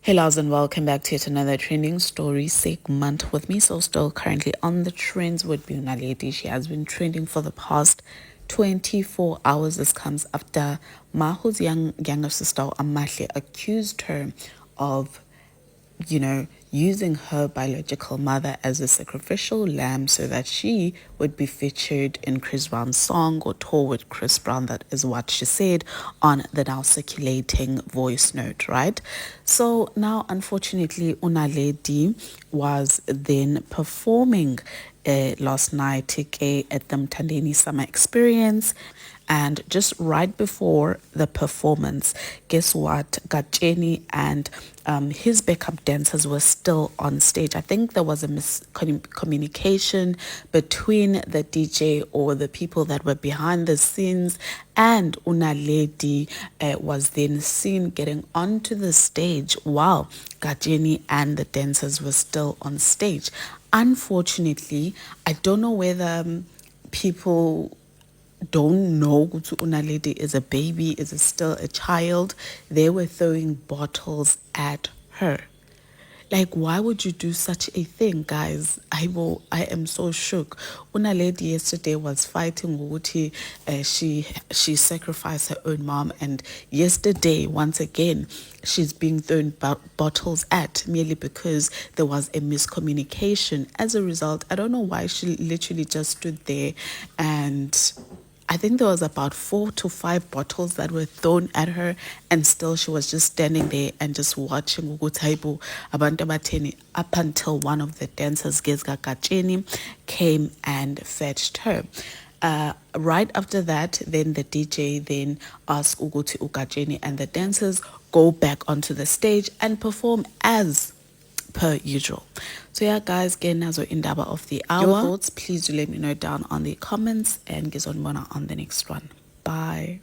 Hello and welcome back to yet another trending story segment with me. So still currently on the trends would be Naledi. She has been trending for the past 24 hours. This comes after Mahu's younger sister Amahle accused her of using her biological mother as a sacrificial lamb so that she would be featured in Chris Brown's song or tour with Chris Brown. That is what she said on the now circulating voice note, right? So now, unfortunately, Naledi was then performing last night at the Mthandeni summer experience. And just right before the performance, guess what? Gatjeni and his backup dancers were still on stage. I think there was a miscommunication between the DJ or the people that were behind the scenes, and Naledi was then seen getting onto the stage while Gatjeni and the dancers were still on stage. Unfortunately, I don't know whether people don't know Gutu Naledi is a baby, is still a child. They were throwing bottles at her. Like, why would you do such a thing, guys? I am so shook. Naledi yesterday was fighting Wuti. She sacrificed her own mom, and yesterday, once again, she's being thrown bottles at merely because there was a miscommunication. As a result, I don't know why she literally just stood there, and I think there was about 4 to 5 bottles that were thrown at her, and still she was just standing there and just watching Abantu Abateni up until one of the dancers, Gezga Kacheni, came and fetched her. Right after that, then the DJ then asked Uguti Ukacheni and the dancers go back onto the stage and perform as per usual. So yeah, guys, get nazo indaba of the hour. Your thoughts, please do let me know down on the comments, and get on on the next one. Bye.